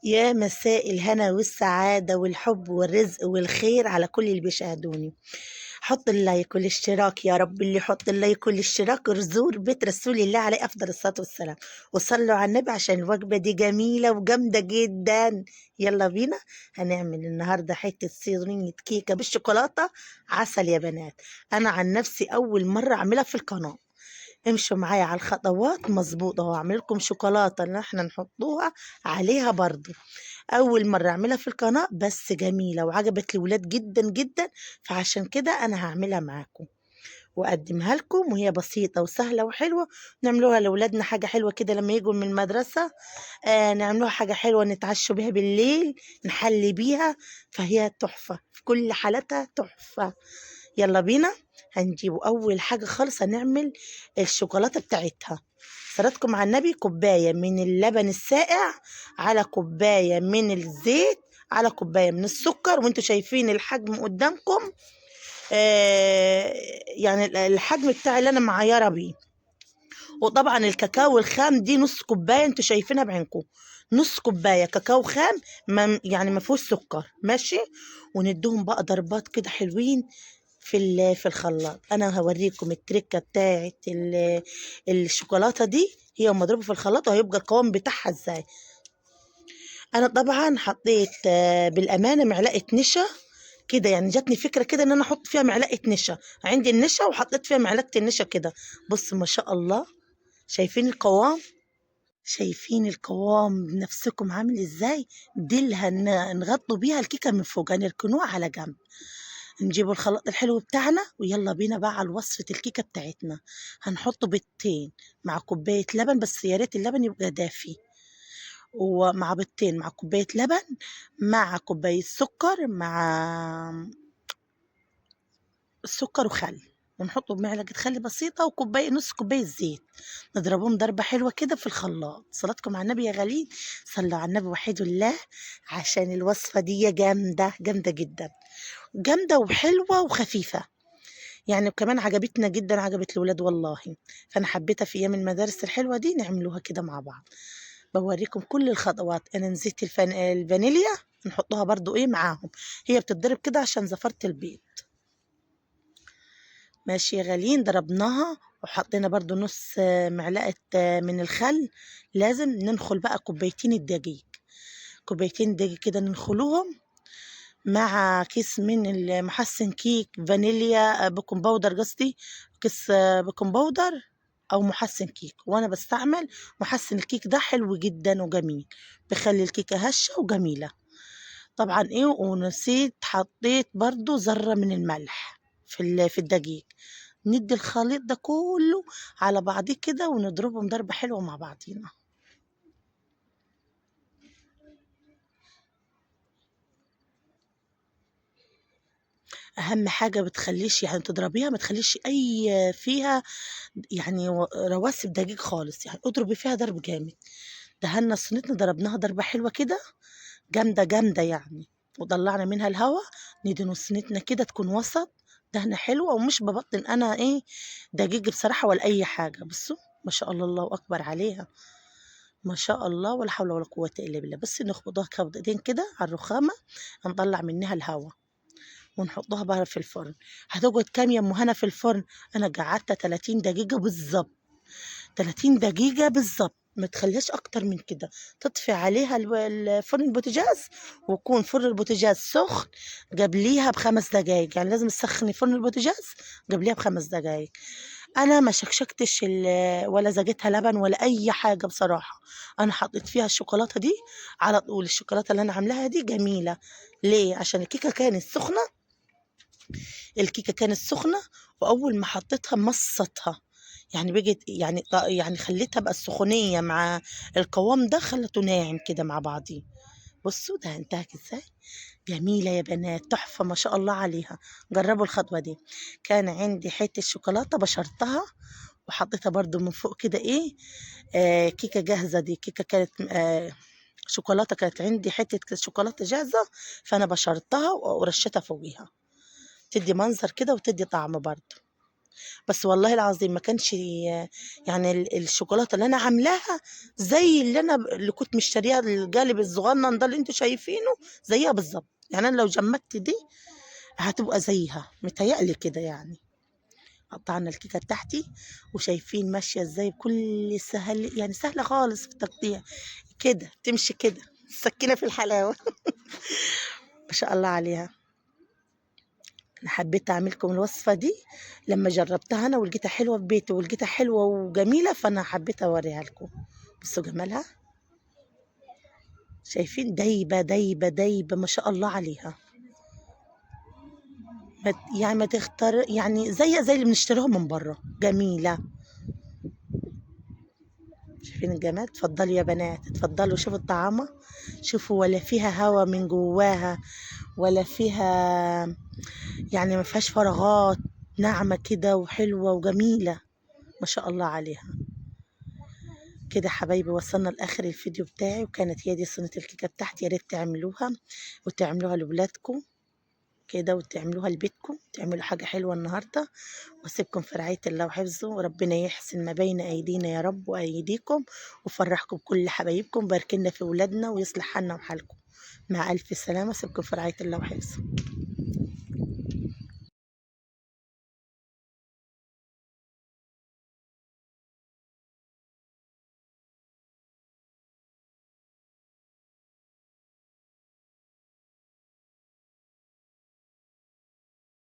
يا مساء الهنا والسعادة والحب والرزق والخير على كل اللي بيشاهدوني. حط اللايك والاشتراك يا رب، اللي يحط اللايك والاشتراك يزور بيت رسول الله عليه أفضل الصلاة والسلام. وصلوا على النبي عشان الوجبة دي جميلة وجامدة جدا. يلا بينا. هنعمل النهاردة حتة صينية كيكة بالشوكولاتة. عسل يا بنات. أنا عن نفسي أول مرة أعملها في القناة. امشوا معايا على الخطوات مظبوطة، وهعمل لكم شوكولاتة اللي احنا نحطوها عليها برضو. أول مرة أعملها في القناة بس جميلة وعجبت الولاد جدا جدا. فعشان كده أنا هعملها معاكم وأقدمها لكم، وهي بسيطة وسهلة وحلوة. نعملوها لأولادنا حاجة حلوة كده لما يجوا من المدرسة. نعملوها حاجة حلوة نتعشوا بيها بالليل، نحلي بيها. فهي تحفة في كل حالاتها تحفة. يلا بينا. هنجيبوا أول حاجة خالص هنعمل الشوكولاتة بتاعتها. صلاتكم على النبي، كوباية من اللبن الساقع، على كوباية من الزيت، على كوباية من السكر، وانتوا شايفين الحجم قدامكم. آه يعني الحجم بتاعي اللي انا معيرة بيه. وطبعا الكاكاو الخام دي نص كوباية انتوا شايفينها بعينكم. نص كوباية كاكاو خام، يعني ما فيهوش سكر، ماشي. وندوهم بقى ضربات كده حلوين في الخلاط. انا هوريكم التركه بتاعت الشوكولاته دي، هي مضروبه في الخلاط وهيبقى القوام بتاعها ازاي. انا طبعا حطيت بالامانه معلقه نشا كده، يعني جاتني فكره كده ان انا احط فيها معلقه نشا. عندي النشا وحطيت فيها معلقه النشا كده. بص ما شاء الله. شايفين القوام؟ شايفين القوام بنفسكم عامل ازاي؟ دي اللي هنغطوا بيها الكيكه من فوق، هنركنوها على جنب. نجيب الخلاط الحلو بتاعنا ويلا بينا بقى على وصفة الكيكة بتاعتنا. هنحط بيضتين مع كوباية لبن، بس يا ريت اللبن يبقى دافي. ومع بيضتين مع كوباية لبن مع كوباية سكر مع السكر وخل. ونحطه بمعلقة خل بسيطة وكوباية نص كوباية زيت. نضربهم ضربة حلوة كده في الخلاط. صلاتكم على النبي يا غالين. صلوا على النبي وحيد الله. عشان الوصفة دي جامدة جامدة جدا، جامدة وحلوة وخفيفة. يعني كمان عجبتنا جدا، عجبت الولاد والله. فانا حبيتها في ايام المدارس الحلوه دي نعملوها كده مع بعض. بوريكم كل الخطوات. انا نسيت الفانيليا نحطها برضو ايه معاهم. هي بتتضرب كده عشان زفرت البيض. ماشي يا غالين، ضربناها وحطينا برضو نص معلقه من الخل. لازم ننخل بقى كوبايتين الدقيق. كوبايتين دقيق كده ننخلوهم مع كيس من المحسن كيك فانيليا، بيكنج باودر قصدي. كيس بيكنج باودر او محسن كيك، وانا بستعمل محسن الكيك ده حلو جدا وجميل، بخلي الكيكه هشه وجميله. طبعا ايه، ونسيت حطيت برضو ذره من الملح في الدقيق. ندي الخليط ده كله على بعضيه كده ونضربهم ضربه حلوه مع بعضينا. اهم حاجه بتخليش يعني تضربيها، ما تخليش اي فيها يعني رواسب دقيق خالص، يعني اضربي فيها ضرب جامد. دهنا صينيتنا ضربناها ضربة حلوة كده، جامدة جامدة يعني. وطلعنا منها الهواء. ندهن صينيتنا كده تكون وسط، دهنة حلوة. ومش ببطن أنا إيه دقيق بصراحة ولا أي حاجة. بصوا ما شاء الله، الله أكبر عليها. ما شاء الله ولا حول ولا قوة إلا بالله. بس نخبطوها خبطتين كده على الرخامة، هنطلع منها الهواء ونحطها بقى في الفرن. هتقعد كام يا أم هنا في الفرن؟ أنا قعدت 30 دقيقة بالظبط. 30 دقيقة بالظبط، ما تخليهاش أكتر من كده. تطفي عليها فرن البوتاجاز، ويكون فرن البوتاجاز سخن قبليها ب5 دقايق. يعني لازم تسخني فرن البوتاجاز قبليها ب5 دقايق. أنا ما شكشكتش ولا زقتها لبن ولا أي حاجة بصراحة. أنا حطيت فيها الشوكولاتة دي على طول. الشوكولاتة اللي أنا عاملاها دي جميلة. ليه؟ عشان الكيكة كانت سخنة. الكيكة كانت سخنة، وأول ما حطيتها مصتها. يعني بقت يعني خليتها بقى السخونية مع القوام ده خلته ناعم كده مع بعضيه. بصوا ده انتهت ازاي. جميلة يا بنات، تحفة ما شاء الله عليها. جربوا الخطوة دي. كان عندي حتة شوكولاتة بشرتها وحطيتها برضو من فوق كده ايه. كيكة جاهزة. دي كيكة كانت شوكولاتة. كانت عندي حتة شوكولاتة جاهزة، فأنا بشرتها ورشتها فوقيها. تدي منظر كده وتدي طعم برضه. بس والله العظيم ما كانش يعني الشوكولاته اللي انا عاملاها زي اللي كنت مشتريها الجالب الصغنن ده اللي انتوا شايفينه، زيها بالظبط. يعني انا لو جمدت دي هتبقى زيها متهيألي كده يعني. قطعنا الكيكه بتاعتي وشايفين ماشيه ازاي بكل سهل، يعني سهله خالص في التقطيع، كده تمشي كده السكينه في الحلاوه. ما شاء الله عليها. انا حبيت اعملكم الوصفه دي لما جربتها انا ولقيتها حلوه في بيتي ولقيتها حلوه وجميله، فانا حبيت اوريها لكم. بصوا جمالها، شايفين دايبه دايبه دايبه ما شاء الله عليها. يعني ما تختار، يعني زي اللي بنشتريها من بره، جميله. شايفين الجمال؟ اتفضلوا يا بنات، اتفضلوا شوفوا الطعامه، شوفوا ولا فيها هوا من جواها ولا فيها، يعني ما فيهاش فراغات، ناعمه كده وحلوه وجميله ما شاء الله عليها. كده حبايبي وصلنا لاخر الفيديو بتاعي، وكانت هي دي صينيه الكيكه بتاعتي. يا ريت تعملوها وتعملوها لاولادكم كده، وتعملوها لبيتكم، تعملوا حاجه حلوه النهارده. واسيبكم في رعايه الله وحفظه، وربنا يحسن ما بين ايدينا يا رب وايديكم، وفرحكم بكل حبايبكم، بارك لنا في اولادنا ويصلح حالنا وحالكم. مع الف سلامه، اسيبكم في رعايه الله وحفظه.